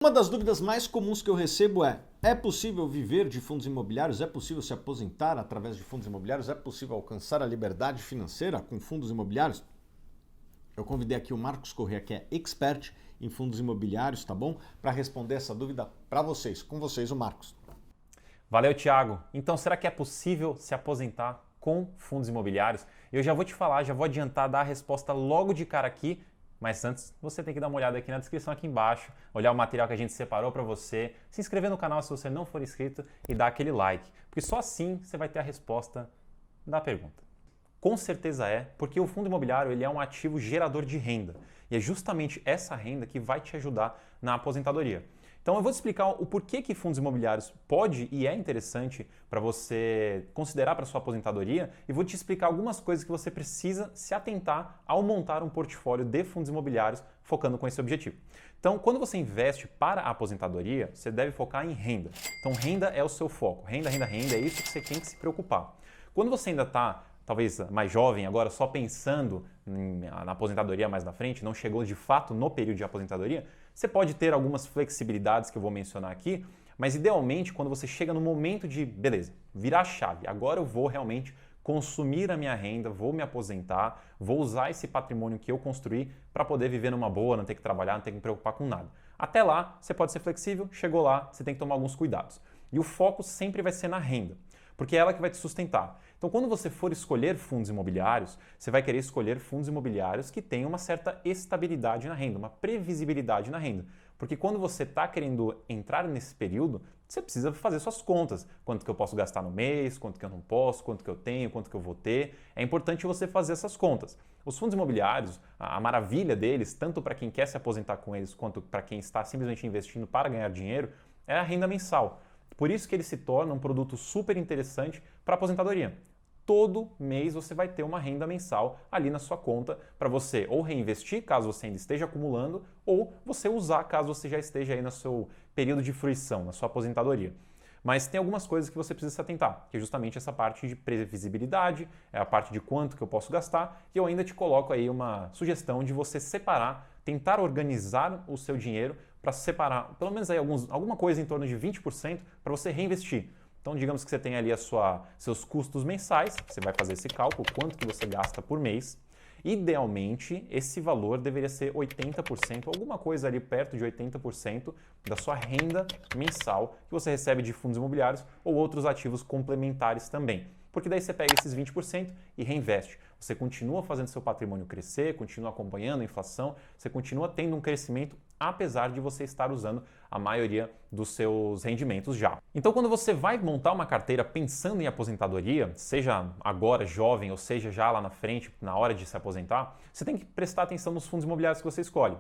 Uma das dúvidas mais comuns que eu recebo é possível viver de fundos imobiliários? É possível se aposentar através de fundos imobiliários? É possível alcançar a liberdade financeira com fundos imobiliários? Eu convidei aqui o Marcos Corrêa, que é expert em fundos imobiliários, tá bom? Para responder essa dúvida para vocês. Com vocês, o Marcos. Valeu, Thiago. Então, será que é possível se aposentar com fundos imobiliários? Eu já vou te falar, já vou adiantar, dar a resposta logo de cara aqui, mas antes você tem que dar uma olhada aqui na descrição aqui embaixo, olhar o material que a gente separou para você, se inscrever no canal se você não for inscrito e dar aquele like, porque só assim você vai ter a resposta da pergunta. Com certeza é, porque o fundo imobiliário ele é um ativo gerador de renda e é justamente essa renda que vai te ajudar na aposentadoria. Então eu vou te explicar o porquê que fundos imobiliários pode e é interessante para você considerar para sua aposentadoria e vou te explicar algumas coisas que você precisa se atentar ao montar um portfólio de fundos imobiliários focando com esse objetivo. Então, quando você investe para a aposentadoria, você deve focar em renda. Então, renda é o seu foco. Renda, renda, renda, é isso que você tem que se preocupar. Quando você ainda está talvez mais jovem, agora só pensando na aposentadoria mais na frente, não chegou de fato no período de aposentadoria, você pode ter algumas flexibilidades que eu vou mencionar aqui, mas idealmente quando você chega no momento de, beleza, virar a chave, agora eu vou realmente consumir a minha renda, vou me aposentar, vou usar esse patrimônio que eu construí para poder viver numa boa, não ter que trabalhar, não ter que me preocupar com nada. Até lá, você pode ser flexível, chegou lá, você tem que tomar alguns cuidados. E o foco sempre vai ser na renda, porque é ela que vai te sustentar. Então, quando você for escolher fundos imobiliários, você vai querer escolher fundos imobiliários que tenham uma certa estabilidade na renda, uma previsibilidade na renda. Porque quando você está querendo entrar nesse período, você precisa fazer suas contas. Quanto que eu posso gastar no mês, quanto que eu não posso, quanto que eu tenho, quanto que eu vou ter. É importante você fazer essas contas. Os fundos imobiliários, a maravilha deles, tanto para quem quer se aposentar com eles, quanto para quem está simplesmente investindo para ganhar dinheiro, é a renda mensal. Por isso que ele se torna um produto super interessante para a aposentadoria. Todo mês você vai ter uma renda mensal ali na sua conta para você ou reinvestir, caso você ainda esteja acumulando, ou você usar, caso você já esteja aí no seu período de fruição, na sua aposentadoria. Mas tem algumas coisas que você precisa se atentar, que é justamente essa parte de previsibilidade, é a parte de quanto que eu posso gastar, e eu ainda te coloco aí uma sugestão de você separar, tentar organizar o seu dinheiro para separar pelo menos aí alguma coisa em torno de 20% para você reinvestir. Então, digamos que você tem ali seus custos mensais, você vai fazer esse cálculo, quanto que você gasta por mês. Idealmente, esse valor deveria ser 80%, alguma coisa ali perto de 80% da sua renda mensal que você recebe de fundos imobiliários ou outros ativos complementares também. Porque daí você pega esses 20% e reinveste. Você continua fazendo seu patrimônio crescer, continua acompanhando a inflação, você continua tendo um crescimento apesar de você estar usando a maioria dos seus rendimentos já. Então, quando você vai montar uma carteira pensando em aposentadoria, seja agora jovem ou seja já lá na frente, na hora de se aposentar, você tem que prestar atenção nos fundos imobiliários que você escolhe.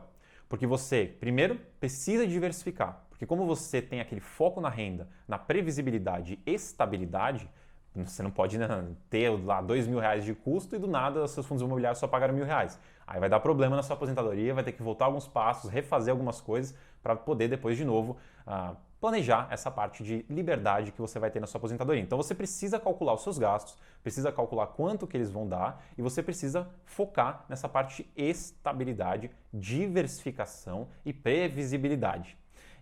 Porque você, primeiro, precisa diversificar. Porque como você tem aquele foco na renda, na previsibilidade e estabilidade, você não pode, né, ter lá R$2.000 de custo e do nada os seus fundos imobiliários só pagaram R$1.000. Aí vai dar problema na sua aposentadoria, vai ter que voltar alguns passos, refazer algumas coisas para poder depois de novo planejar essa parte de liberdade que você vai ter na sua aposentadoria. Então você precisa calcular os seus gastos, precisa calcular quanto que eles vão dar e você precisa focar nessa parte de estabilidade, diversificação e previsibilidade.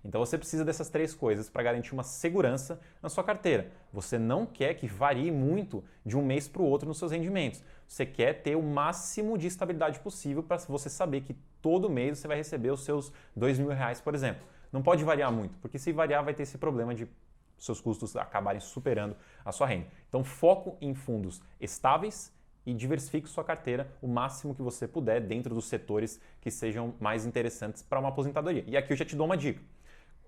Então você precisa dessas três coisas para garantir uma segurança na sua carteira. Você não quer que varie muito de um mês para o outro nos seus rendimentos. Você quer ter o máximo de estabilidade possível para você saber que todo mês você vai receber os seus R$2.000, por exemplo. Não pode variar muito, porque se variar vai ter esse problema de seus custos acabarem superando a sua renda. Então foco em fundos estáveis e diversifique sua carteira o máximo que você puder dentro dos setores que sejam mais interessantes para uma aposentadoria. E aqui eu já te dou uma dica.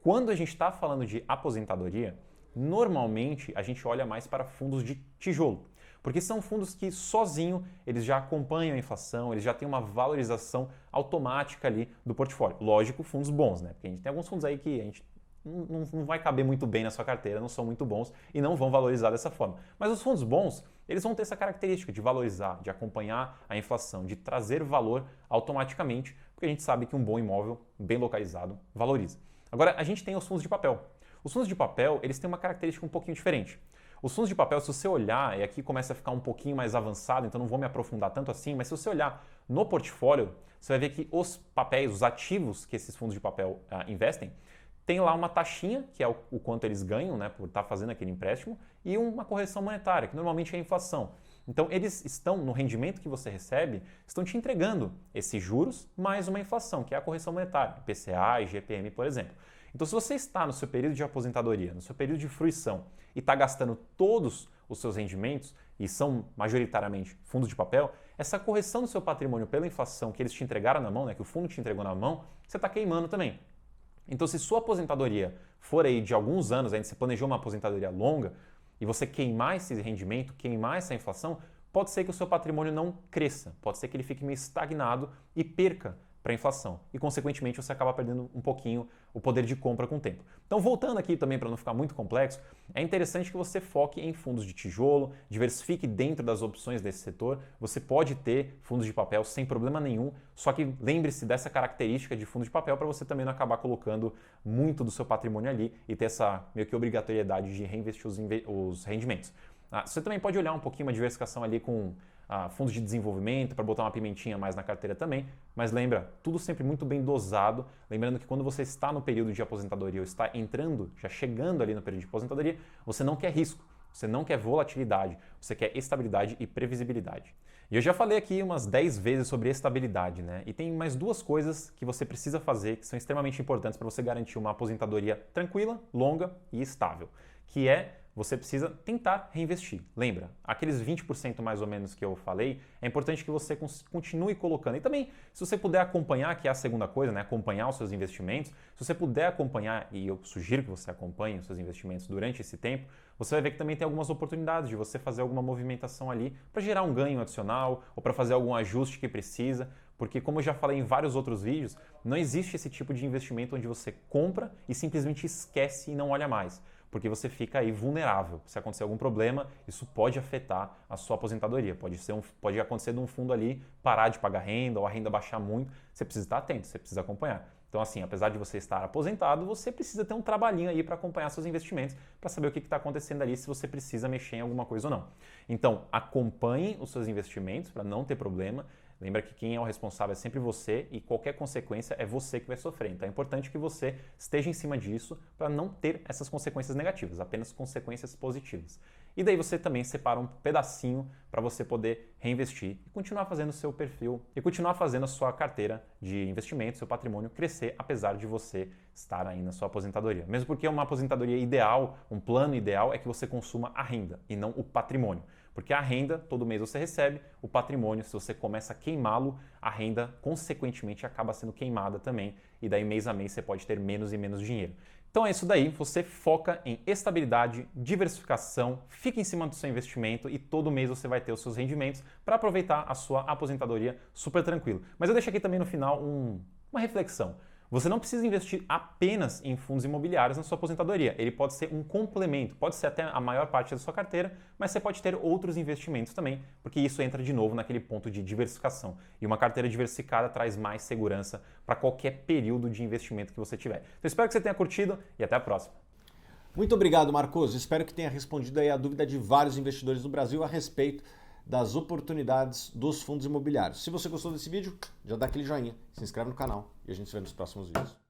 Quando a gente está falando de aposentadoria, normalmente a gente olha mais para fundos de tijolo, porque são fundos que sozinho eles já acompanham a inflação, eles já têm uma valorização automática ali do portfólio. Lógico, fundos bons, né? Porque a gente tem alguns fundos aí que a gente não vai caber muito bem na sua carteira, não são muito bons e não vão valorizar dessa forma. Mas os fundos bons, eles vão ter essa característica de valorizar, de acompanhar a inflação, de trazer valor automaticamente, porque a gente sabe que um bom imóvel bem localizado valoriza. Agora, a gente tem os fundos de papel. Os fundos de papel, eles têm uma característica um pouquinho diferente. Os fundos de papel, se você olhar, e aqui começa a ficar um pouquinho mais avançado, então não vou me aprofundar tanto assim, mas se você olhar no portfólio, você vai ver que os papéis, os ativos que esses fundos de papel investem, tem lá uma taxinha, que é o quanto eles ganham, né, por estar fazendo aquele empréstimo, e uma correção monetária, que normalmente é a inflação. Então, eles estão, no rendimento que você recebe, estão te entregando esses juros mais uma inflação, que é a correção monetária, IPCA e GPM, por exemplo. Então, se você está no seu período de aposentadoria, no seu período de fruição, e está gastando todos os seus rendimentos, e são majoritariamente fundos de papel, essa correção do seu patrimônio pela inflação que eles te entregaram na mão, né, que o fundo te entregou na mão, você está queimando também. Então, se sua aposentadoria for aí de alguns anos, ainda você planejou uma aposentadoria longa, e você queimar esse rendimento, queimar essa inflação, pode ser que o seu patrimônio não cresça, pode ser que ele fique meio estagnado e perca para a inflação. E, consequentemente, você acaba perdendo um pouquinho o poder de compra com o tempo. Então, voltando aqui também para não ficar muito complexo, é interessante que você foque em fundos de tijolo, diversifique dentro das opções desse setor. Você pode ter fundos de papel sem problema nenhum, só que lembre-se dessa característica de fundo de papel para você também não acabar colocando muito do seu patrimônio ali e ter essa meio que obrigatoriedade de reinvestir os rendimentos. Você também pode olhar um pouquinho uma diversificação ali com fundos de desenvolvimento, para botar uma pimentinha mais na carteira também, mas lembra, tudo sempre muito bem dosado, lembrando que quando você está no período de aposentadoria ou está entrando, já chegando ali no período de aposentadoria, você não quer risco, você não quer volatilidade, você quer estabilidade e previsibilidade. E eu já falei aqui umas 10 vezes sobre estabilidade, né? E tem mais duas coisas que você precisa fazer que são extremamente importantes para você garantir uma aposentadoria tranquila, longa e estável, que é você precisa tentar reinvestir. Lembra, aqueles 20% mais ou menos que eu falei, é importante que você continue colocando. E também, se você puder acompanhar, que é a segunda coisa, né, acompanhar os seus investimentos, se você puder acompanhar, e eu sugiro que você acompanhe os seus investimentos durante esse tempo, você vai ver que também tem algumas oportunidades de você fazer alguma movimentação ali para gerar um ganho adicional ou para fazer algum ajuste que precisa. Porque, como eu já falei em vários outros vídeos, não existe esse tipo de investimento onde você compra e simplesmente esquece e não olha mais. Porque você fica aí vulnerável. Se acontecer algum problema, isso pode afetar a sua aposentadoria. Pode acontecer de um fundo ali parar de pagar renda ou a renda baixar muito. Você precisa estar atento, você precisa acompanhar. Então, assim, apesar de você estar aposentado, você precisa ter um trabalhinho aí para acompanhar seus investimentos, para saber o que está acontecendo ali, se você precisa mexer em alguma coisa ou não. Então, acompanhe os seus investimentos para não ter problema. Lembra que quem é o responsável é sempre você e qualquer consequência é você que vai sofrer. Então é importante que você esteja em cima disso para não ter essas consequências negativas, apenas consequências positivas. E daí você também separa um pedacinho para você poder reinvestir e continuar fazendo o seu perfil e continuar fazendo a sua carteira de investimento, seu patrimônio crescer, apesar de você estar aí na sua aposentadoria. Mesmo porque uma aposentadoria ideal, um plano ideal é que você consuma a renda e não o patrimônio. Porque a renda, todo mês você recebe, o patrimônio, se você começa a queimá-lo, a renda, consequentemente, acaba sendo queimada também, e daí mês a mês você pode ter menos e menos dinheiro. Então é isso daí, você foca em estabilidade, diversificação, fica em cima do seu investimento e todo mês você vai ter os seus rendimentos para aproveitar a sua aposentadoria super tranquilo. Mas eu deixo aqui também no final uma reflexão. Você não precisa investir apenas em fundos imobiliários na sua aposentadoria. Ele pode ser um complemento, pode ser até a maior parte da sua carteira, mas você pode ter outros investimentos também, porque isso entra de novo naquele ponto de diversificação. E uma carteira diversificada traz mais segurança para qualquer período de investimento que você tiver. Então espero que você tenha curtido e até a próxima. Muito obrigado, Marcos. Espero que tenha respondido aí a dúvida de vários investidores do Brasil a respeito das oportunidades dos fundos imobiliários. Se você gostou desse vídeo, já dá aquele joinha, se inscreve no canal e a gente se vê nos próximos vídeos.